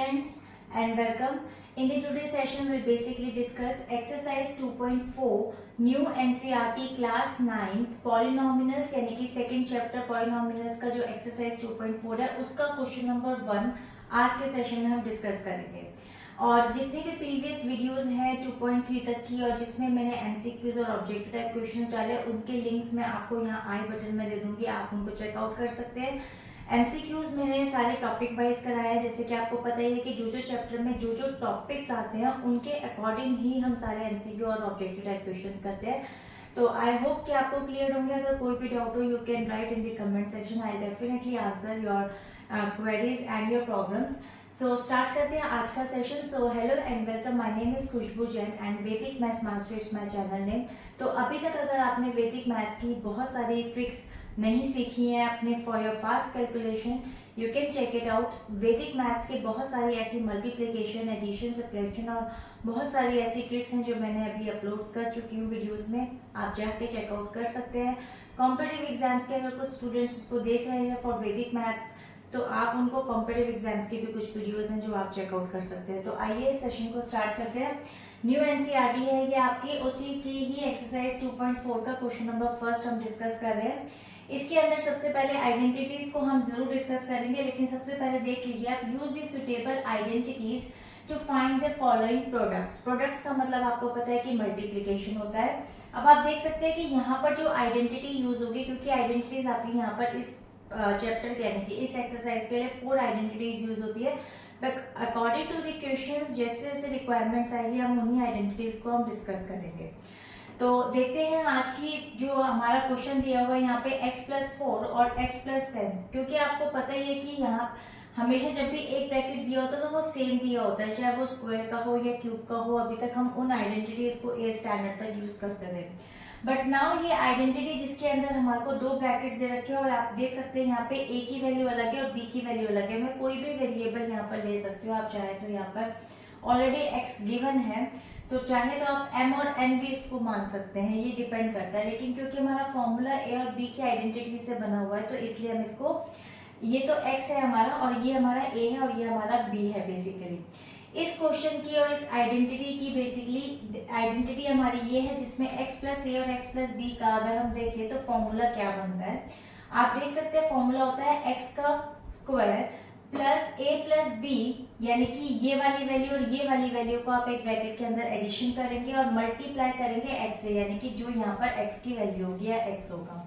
students and welcome. In the today's session we'll basically discuss exercise 2.4 new NCERT class 9th polynomials यानी कि second chapter polynomials का जो exercise 2.4 है उसका question number 1 आज के सेशन में हम डिस्कस करेंगे। और जितने भी प्रीवियस वीडियोस हैं 2.3 तक की और जिसमें मैंने एमसीक्यूज और ऑब्जेक्टिव टाइप क्वेश्चंस डाले उनके लिंक्स मैं आपको यहाँ आई बटन में दे दूंगी, आप उनको चेकआउट कर सकते हैं। एमसीक्यूज मैंने सारे टॉपिक वाइज कराया है, जैसे कि आपको पता ही है कि जो चैप्टर में जो टॉपिक्स आते हैं उनके अकॉर्डिंग ही हम सारे एमसीक्यू और ऑब्जेक्टिव टाइप क्वेश्चंस करते हैं। तो आई होप कि आपको क्लियर होंगे। अगर कोई भी डाउट हो you can write in the comment section, I definitely answer your queries and your problems. So start करते हैं आज का session. So hello and welcome, my name is Khushboo Jain and Vedic maths master is my channel name. तो अभी तक अगर आपने वैदिक मैथ्स की बहुत सारी ट्रिक्स नहीं सीखी है अपने for your fast calculation, you can check it out. Vedic maths के बहुत सारी ऐसी मल्टीप्लिकेशन, एडिशन, सब्ट्रैक्शन और बहुत सारी ऐसी ट्रिक्स हैं जो मैंने अभी अपलोड कर चुकी हूँ वीडियोस में, आप जाके चेकआउट कर सकते हैं। कॉम्पिटिटिव एग्जाम्स के अगर कुछ स्टूडेंट्स इसको देख रहे हैं फॉर वैदिक मैथ्स तो आप उनको कॉम्पिटिटिव एग्जाम्स की भी कुछ वीडियोस हैं जो आप चेकआउट कर सकते हैं। तो आइए इस सेशन को स्टार्ट करते हैं। न्यू एनसीईआरटी है ये आपकी, उसी की ही एक्सरसाइज 2.4 का क्वेश्चन नंबर फर्स्ट हम डिस्कस कर रहे हैं। इसके अंदर सबसे पहले आइडेंटिटीज को हम जरूर डिस्कस करेंगे, लेकिन सबसे पहले देख लीजिए आप, use the suitable identities to find the following products. Products का मतलब आपको पता है कि मल्टीप्लिकेशन होता है। अब आप देख सकते हैं कि यहाँ पर जो आइडेंटिटी यूज होगी, क्योंकि आइडेंटिटीज आपकी यहाँ पर इस चैप्टर के यानी कि इस एक्सरसाइज के लिए 4 आइडेंटिटीज यूज होती है। अकॉर्डिंग टू द क्वेश्चंस जैसे जैसे रिक्वायरमेंट्स आएगी हम उन्हीं आइडेंटिटीज को हम डिस्कस करेंगे। तो देखते हैं आज की जो हमारा क्वेश्चन दिया हुआ है यहाँ पे x+4 और x+10, क्योंकि आपको पता ही है कि यहाँ हमेशा जब भी एक ब्रैकेट दिया होता है तो वो सेम दिया होता है, चाहे वो स्क्वायर का हो या क्यूब का हो। अभी तक हम उन आइडेंटिटीज को 8 स्टैंडर्ड तक यूज करते थे, बट नाउ ये आइडेंटिटी जिसके अंदर हमारे को 2 ब्रैकेट्स दे रखे हैं और आप देख सकते हैं यहाँ पे a की वैल्यू अलग है और b की वैल्यू अलग है। मैं कोई भी वेरिएबल यहाँ पर ले सकती हूँ, आप चाहे तो यहाँ पर ऑलरेडी x गिवन है तो चाहे तो आप m और n भी इसको मान सकते हैं, ये डिपेंड करता है। लेकिन क्योंकि हमारा फॉर्मूला a और b की आइडेंटिटी से बना हुआ है तो इसलिए हम इसको, ये तो x है हमारा और ये हमारा a है और ये हमारा b है। बेसिकली इस क्वेश्चन की और इस आइडेंटिटी की बेसिकली आइडेंटिटी हमारी ये है जिसमें x+a और x+b का अगर हम देखें तो फॉर्मूला क्या बनता है, आप देख सकते हैं फॉर्मूला होता है x का स्क्वायर प्लस a+b, यानी कि ये वाली वैल्यू और ये वाली वैल्यू को आप एक ब्रैकेट के अंदर एडिशन करेंगे और मल्टीप्लाई करेंगे x से, यानी कि जो यहाँ पर x की वैल्यू होगी या x होगा।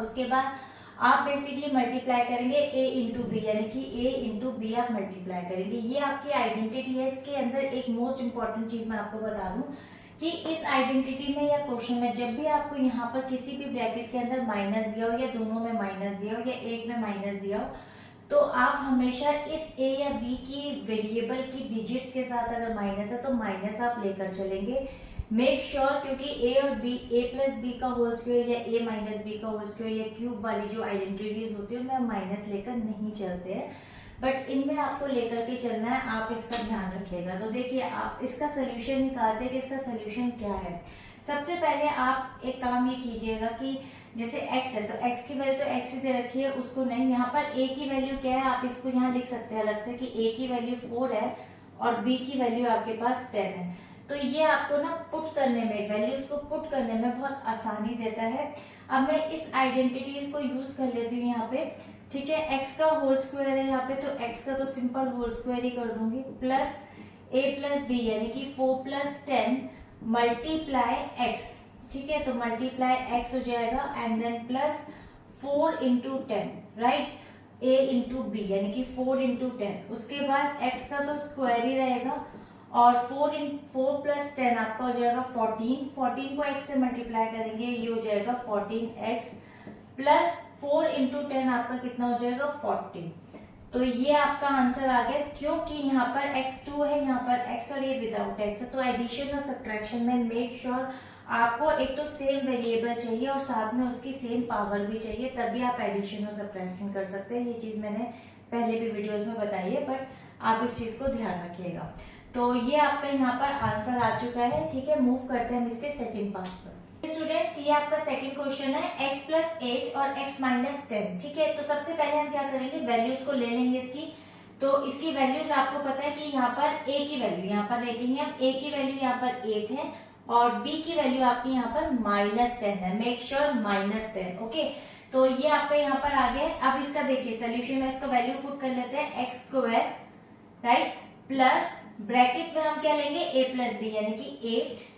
उसके बाद आप बेसिकली मल्टीप्लाई करेंगे a इंटू बी, यानी कि a इंटू बी आप मल्टीप्लाई करेंगे। ये आपकी आइडेंटिटी है। इसके अंदर एक मोस्ट इंपॉर्टेंट चीज मैं आपको बता दूं कि इस आइडेंटिटी में या क्वेश्चन में जब भी आपको यहाँ पर किसी भी ब्रैकेट के अंदर माइनस दिया हो या दोनों में माइनस दिया हो या एक में माइनस दिया हो, तो आप हमेशा इस a या b की वेरिएबल की डिजिट्स के साथ अगर माइनस है तो माइनस आप लेकर चलेंगे। मेक श्योर क्योंकि a और b, a+b का होल स्क्वायर या a-b का होल स्क्वायर या क्यूब वाली जो आइडेंटिटीज होती है उनमें माइनस लेकर नहीं चलते हैं, बट इनमें आपको लेकर के चलना है, आप इसका ध्यान रखिएगा। तो देखिए आप इसका सोल्यूशन निकालते हैं कि इसका सोल्यूशन क्या है। सबसे पहले आप एक काम ये कीजिएगा कि जैसे x है तो x की वैल्यू तो x ही दे रखी है, उसको नहीं, यहाँ पर a की वैल्यू क्या है आप इसको यहाँ लिख सकते हैं अलग से कि a की वैल्यू 4 है और b की वैल्यू आपके पास 10 है। तो ये आपको ना पुट करने में, वैल्यूज को पुट करने में बहुत आसानी देता है। अब मैं इस आइडेंटिटी को यूज कर लेती हूँ यहाँ पे, ठीक है। x का होल स्क्वायर है यहाँ पे तो x का तो सिंपल होल स्क्वायर ही कर दूंगी, प्लस a+b यानी कि 4+10 मल्टीप्लाई x, ठीक है। तो मल्टीप्लाई x हो जाएगा and then plus 4 into 10, right, a into B यानी कि 4 इंटू 10। उसके बाद x का तो स्क्वायर ही रहेगा और 4+10 आपका हो जाएगा 14 को x से मल्टीप्लाई करेंगे, ये हो जाएगा 14x प्लस 4 इंटू 10 आपका कितना हो जाएगा 40। तो ये आपका आंसर आ गया, क्योंकि यहाँ पर x2 है, यहाँ पर x और ये विदाउट x है। तो एडिशन और सब्ट्रैक्शन में मेक श्योर आपको एक तो सेम वेरिएबल चाहिए और साथ में उसकी सेम पावर भी चाहिए, तभी आप एडिशन और सब्ट्रैक्शन कर सकते हैं। ये चीज मैंने पहले भी वीडियोस में बताई है, बट आप इस चीज को ध्यान रखिएगा। तो ये आपका यहाँ पर आंसर आ चुका है, ठीक है। मूव करते हैं हम इसके सेकंड पार्ट पर। स्टूडेंट्स ये आपका सेकंड क्वेश्चन है, x+8 और x-10, ठीक है। तो सबसे पहले हम क्या करेंगे, वैल्यूज को ले लेंगे इसकी। तो इसकी वैल्यूज आपको पता है कि यहाँ पर a की वैल्यू, यहाँ पर देखेंगे हम a की वैल्यू यहाँ पर 8 है और b की वैल्यू आपकी यहाँ पर -10 है। Make sure -10, okay. तो ये आपका यहाँ पर आ गया। अब इसका देखिए सोल्यूशन में इसका वैल्यू पुट कर लेते हैं, x square right plus bracket में हम क्या लेंगे a प्लस बी यानी कि 8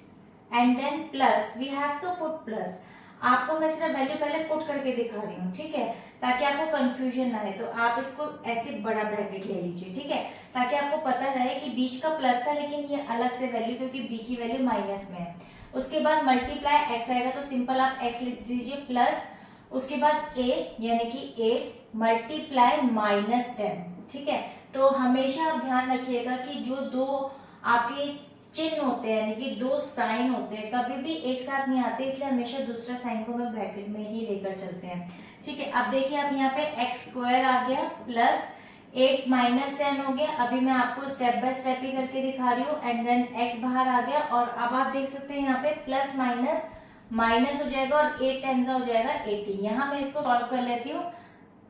and then plus we have to put plus. आपको मैं सिर्फ वैल्यू पहले पुट करके दिखा रही हूँ, ठीक है, ताकि आपको कंफ्यूजन ना है। तो आप इसको ऐसे बड़ा ब्रैकेट ले लीजिए, ठीक है, ताकि आपको पता रहे कि बीच का प्लस था लेकिन ये अलग से वैल्यू, क्योंकि b की वैल्यू माइनस में है। उसके बाद मल्टीप्लाई x आएगा तो सिंपल आप x लिख दीजिए प्लस उसके बाद a यानी कि 8 मल्टीप्लाई -10, ठीक है। तो हमेशा आप ध्यान रखिएगा कि जो दो आपके चिन्ह होते हैं यानी कि दो साइन होते हैं कभी भी एक साथ नहीं आते, इसलिए हमेशा दूसरा साइन को मैं ब्रैकेट में ही लेकर चलते हैं, ठीक है। अब देखिए आप यहाँ पे एक्स स्क्वायर आ गया प्लस 8 -10 हो गया। अभी मैं आपको स्टेप बाय स्टेप ही करके दिखा रही हूँ एंड देन एक्स बाहर आ गया और अब आप देख सकते हैं यहाँ पे प्लस माइनस माइनस हो जाएगा और 8 10 हो जाएगा 80। यहाँ मैं इसको सॉल्व कर लेती हूँ।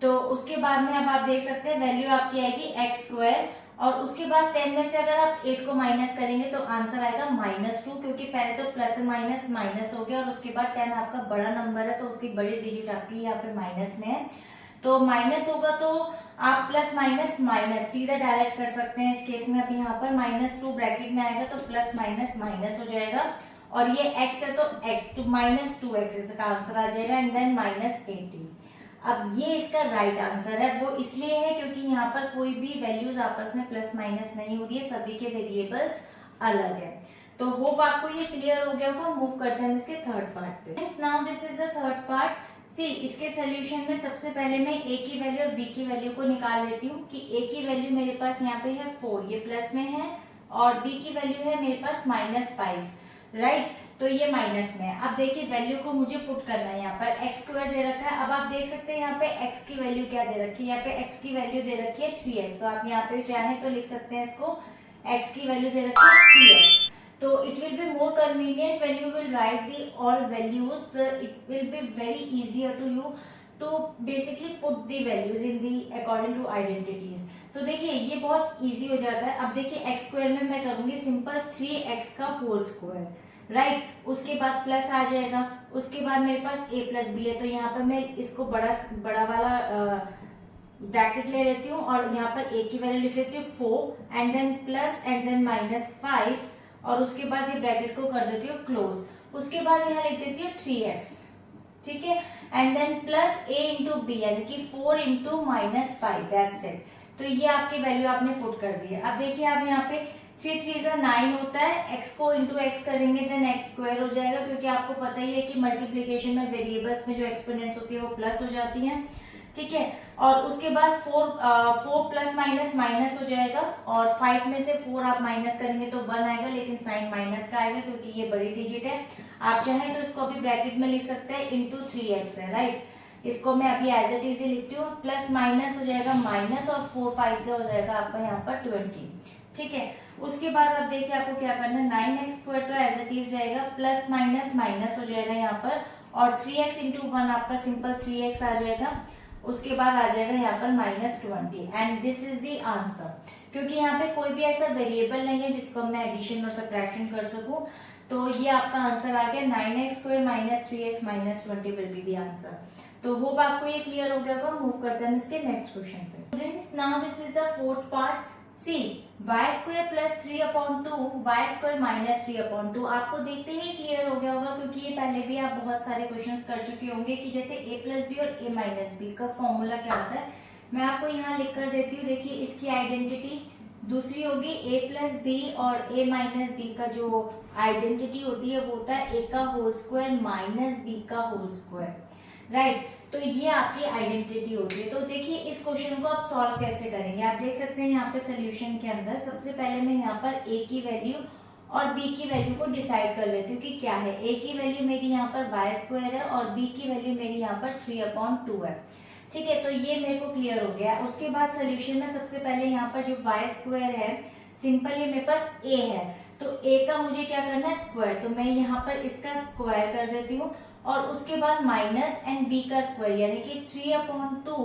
तो उसके बाद में अब आप देख सकते हैं वैल्यू आपकी आएगी एक्स स्क्वायर और उसके बाद 10 में से अगर आप 8 को माइनस करेंगे तो आंसर आएगा -2, क्योंकि पहले तो प्लस माइनस माइनस हो गया और उसके बाद 10 आपका बड़ा नंबर है तो उसकी बड़ी डिजिट आपकी यहाँ पे माइनस में है। तो माइनस होगा तो आप प्लस माइनस माइनस सीधा डायरेक्ट कर सकते हैं इस केस में। अब यहाँ पर -2 ब्रैकेट में आएगा तो प्लस माइनस माइनस हो जाएगा और ये x है तो x टू -2x इसका आंसर आ जाएगा एंड देन -80। अब ये इसका राइट आंसर है, वो इसलिए है क्योंकि यहाँ पर कोई भी वैल्यूज आपस में प्लस माइनस नहीं हो रही है, सभी के वेरिएबल्स अलग है। तो होप आपको ये क्लियर हो गया होगा। मूव करते हैं इसके थर्ड पार्ट पे। Now this is the third part. See इसके सोल्यूशन में सबसे पहले मैं a की वैल्यू और b की वैल्यू को निकाल लेती हूँ कि a की वैल्यू मेरे पास यहाँ पे है 4, ये प्लस में है और b की वैल्यू है मेरे पास -5 राइट, तो ये माइनस में है। अब देखिए वैल्यू को मुझे पुट करना है, यहाँ पर एक्स स्क्वायर दे रखा है। अब आप देख सकते हैं यहाँ पे x की वैल्यू क्या दे रखी है, यहाँ पे x की वैल्यू दे रखी है 3x, तो आप यहाँ पे चाहें तो लिख सकते हैं इसको x की वैल्यू दे रखी है 3x। तो it will be more convenient when you will write the all values, it will be very easier to you to basically put the values in the according to identities। तो देखिए ये बहुत easy हो जाता है। अब देखिए एक्स स्क्वायर में मैं करूंगी सिंपल 3x का होल स्क्वायर राइट, उसके बाद प्लस आ जाएगा, उसके बाद मेरे पास a प्लस बी है तो यहाँ पर मैं इसको बड़ा वाला ब्रैकेट ले लेती हूँ और यहाँ पर a की वैल्यू लिख लेती हूँ 4 and then plus and then -5 और उसके बाद ये ब्रैकेट को कर देती हूँ क्लोज। उसके बाद यहाँ लिख देती हूँ 3x, ठीक है, and then plus a into B यानी कि 4 इंटू -5, दैट्स इट। तो ये आपकी वैल्यू आपने पुट कर दी है। अब देखिए आप यहाँ पे 3 3 9 होता है, x को इंटू एक्स करेंगे देन एक्स स्क्वायर हो जाएगा, क्योंकि आपको पता ही है कि मल्टीप्लीकेशन में वेरिएबल्स में जो एक्सपोनेंट्स होती है वो प्लस हो जाती हैं, ठीक है। और उसके बाद 4 प्लस माइनस माइनस हो जाएगा और 5 में से 4 आप माइनस करेंगे तो 1 आएगा, लेकिन साइन माइनस का आएगा क्योंकि ये बड़ी डिजिट है। आप चाहें तो इसको अभी ब्रैकेट में लिख सकते हैं इंटू 3x है राइट, इसको मैं अभी एज इट इज लिखती हूँ। प्लस माइनस हो जाएगा माइनस और 4 5 से हो जाएगा आपका यहाँ पर 20, ठीक है। उसके बाद अब देखिए आपको क्या करना है, 9x स्क्वायर तो एज इट इज जाएगा, प्लस माइनस माइनस हो जाएगा यहाँ पर और 3x इंटू 1 आपका सिंपल 3x आ जाएगा। उसके बाद आ जाएगा यहाँ पर -20 and this is the answer. क्योंकि यहाँ पे कोई भी ऐसा वेरिएबल नहीं है जिसको मैं एडिशन और सब्ट्रैक्शन कर सकूं, तो ये आपका आंसर आ गया 9x square -3x -20 will be the answer. तो होप आपको ये क्लियर हो गया होगा। मूव करते हैं इसके नेक्स्ट क्वेश्चन पे। Students now this is the fourth part. See y square plus 3/2 y square -3/2 आपको देखते ही क्लियर हो गया होगा, क्योंकि ये पहले भी आप बहुत सारे क्वेश्चंस कर चुके होंगे कि जैसे a प्लस बी और a माइनस बी का फॉर्मूला क्या होता है। मैं आपको यहाँ लिख कर देती हूँ, देखिए इसकी आइडेंटिटी दूसरी होगी a प्लस बी और a माइनस बी का जो आइडेंटिटी होती है वो होता है a का होल स्क्वायर माइनस b का होल स्क्वायर राइट। तो ये आपकी आइडेंटिटी होती है। तो देखिए इस क्वेश्चन को आप सॉल्व कैसे करेंगे, आप देख सकते हैं यहाँ पे सोल्यूशन के अंदर सबसे पहले मैं यहाँ पर a की वैल्यू और b की वैल्यू को डिसाइड कर लेती हूँ कि क्या है। a की वैल्यू मेरी यहाँ पर y स्क्वायर है और b की वैल्यू मेरी यहाँ पर 3/2 है, ठीक है। तो ये मेरे को क्लियर हो गया। उसके बाद सोल्यूशन में सबसे पहले यहाँ पर जो y स्क्वायर है सिंपल ये मेरे पास a है, तो a का मुझे क्या करना है स्क्वायर, तो मैं यहाँ पर इसका स्क्वायर कर देती हूँ और उसके बाद माइनस एंड b का स्क्वायर यानी कि 3/2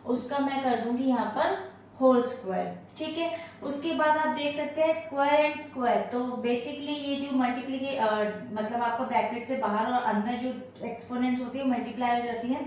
उसका मैं कर दूंगी यहाँ पर होल स्क्वायर। ठीक है, उसके बाद आप देख सकते हैं स्क्वायर एंड स्क्वायर, तो बेसिकली ये जो मतलब आपका ब्रैकेट से बाहर और अंदर जो एक्सपोनेंट्स होती है मल्टीप्लाई हो जाती है,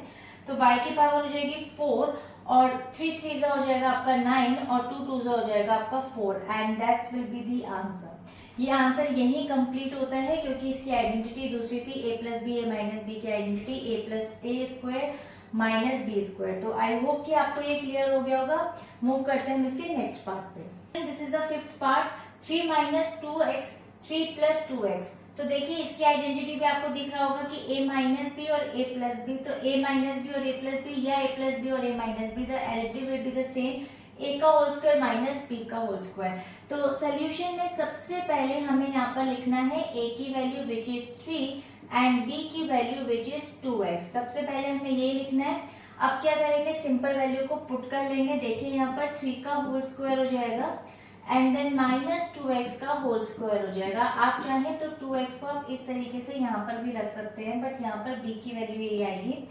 तो y की पावर हो जाएगी 4 और 3 3 हो जाएगा आपका 9 और 2 2 हो जाएगा आपका 4 and that will be the answer. ये आंसर यही कंप्लीट होता है क्योंकि इसकी आइडेंटिटी दूसरी थी a plus B, a minus B की identity a plus A square minus B square. तो आई होप कि आपको ये क्लियर हो गया होगा। मूव करते हैं हम इसके नेक्स्ट पार्ट पे। This is the fifth part, 3 minus 2x 3 plus 2x। तो देखिए इसकी आइडेंटिटी भी आपको दिख रहा होगा कि a माइनस बी और a प्लस बी, तो a माइनस बी और a प्लस बी या a प्लस बी और a minus b, the additive will be the same, a का होल स्क्वायर माइनस b का होल स्क्वायर। तो solution में सबसे पहले हमें यहाँ पर लिखना है a की value which is 3 and b की वैल्यू विच इज 2x। सबसे पहले हमें ये लिखना है। अब क्या करेंगे, सिंपल वैल्यू को पुट कर लेंगे। देखिए यहाँ पर 3 का होल स्क्वायर हो जाएगा एंड देन माइनस 2x का होल स्क्वायर हो जाएगा। आप चाहें तो 2x को आप इस तरीके से यहाँ पर भी रख सकते हैं, बट यहाँ पर b की वैल्यू ये आएगी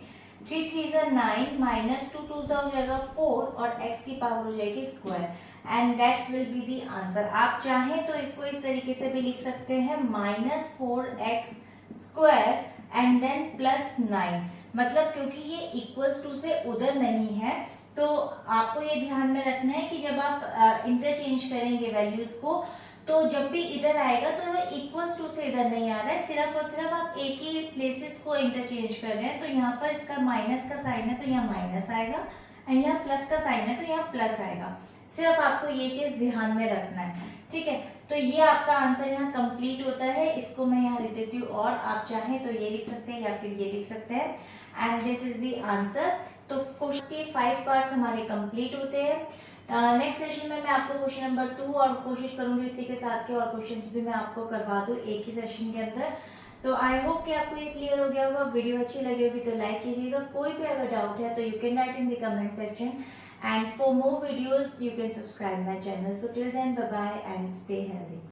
3 3 9 माइनस 2 2 हो जाएगा 4 और x की पावर हो जाएगी square and that's will be the answer. आप चाहें तो इसको इस तरीके से भी लिख सकते हैं minus 4x square and then plus 9, मतलब क्योंकि ये इक्वल्स टू से उधर नहीं है, तो आपको ये ध्यान में रखना है कि जब आप इंटरचेंज करेंगे वैल्यूज को, तो जब भी इधर आएगा तो वो इक्वल्स टू से इधर नहीं आ रहा है, सिर्फ और सिर्फ आप एक ही प्लेसेस को इंटरचेंज कर रहे हैं। तो यहाँ पर इसका माइनस का साइन है तो यहाँ माइनस आएगा एंड यहाँ प्लस का साइन है तो यहाँ प्लस आएगा। सिर्फ आपको ये चीज ध्यान में रखना है। ठीक है, तो ये आपका आंसर यहाँ कंप्लीट होता है। इसको मैं यहाँ लिख देती हूँ और आप चाहें तो ये लिख सकते हैं या फिर ये लिख सकते हैं and this is the answer. तो क्वेश्चन के 5 पार्ट्स हमारे कंप्लीट होते हैं। नेक्स्ट सेशन में मैं आपको क्वेश्चन नंबर 2 और कोशिश करूंगी उसी के साथ के और क्वेश्चंस भी मैं आपको करवा दूं एक ही सेशन के अंदर। सो आई होप कि आपको ये क्लियर हो गया होगा। वीडियो अच्छी लगी होगी तो लाइक कीजिएगा। कोई भी अगर डाउट है तो you can write in the comment section and for more videos you can subscribe my channel. So till then bye bye and stay healthy.